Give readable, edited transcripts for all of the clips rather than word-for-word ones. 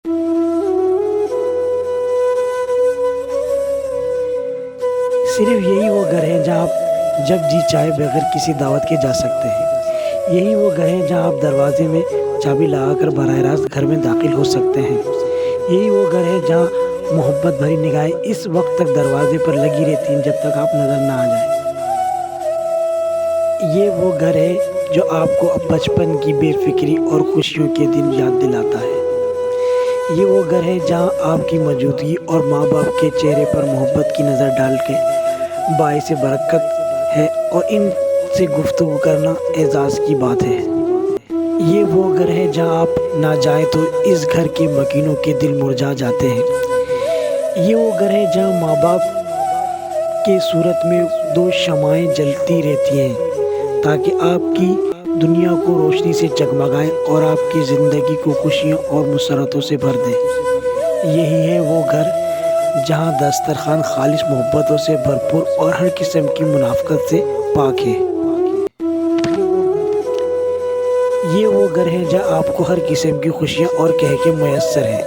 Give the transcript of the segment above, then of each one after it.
صرف یہی وہ گھر ہے جہاں آپ جب جی چاہے بغیر کسی دعوت کے جا سکتے ہیں۔ یہی وہ گھر ہے جہاں آپ دروازے میں چابی لگا کر براہ راست گھر میں داخل ہو سکتے ہیں۔ یہی وہ گھر ہے جہاں محبت بھری نگاہیں اس وقت تک دروازے پر لگی رہتی ہیں جب تک آپ نظر نہ آ جائیں۔ یہ وہ گھر ہے جو آپ کو بچپن کی بے فکری اور خوشیوں کے دن یاد دلاتا ہے۔ یہ وہ گھر ہے جہاں آپ کی موجودگی اور ماں باپ کے چہرے پر محبت کی نظر ڈال کے باعث برکت ہے اور ان سے گفتگو کرنا اعزاز کی بات ہے۔ یہ وہ گھر ہے جہاں آپ نہ جائیں تو اس گھر کے مکینوں کے دل مرجھا جاتے ہیں۔ یہ وہ گھر ہے جہاں ماں باپ کے صورت میں دو شمعیں جلتی رہتی ہیں تاکہ آپ کی دنیا کو روشنی سے جگمگائے اور آپ کی زندگی کو خوشیوں اور مسرتوں سے بھر دے۔ یہی ہے وہ گھر جہاں دسترخوان خالص محبتوں سے بھرپور اور ہر قسم کی منافقت سے پاک ہے۔ یہ وہ گھر ہے جہاں آپ کو ہر قسم کی خوشیاں اور کہکے میسر ہیں۔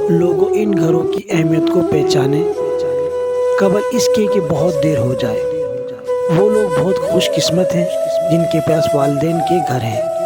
لوگوں ان گھروں کی اہمیت کو پہچانے قبل اس کے کہ بہت دیر ہو جائے۔ وہ لوگ بہت خوش قسمت ہیں جن کے پاس والدین کے گھر ہیں۔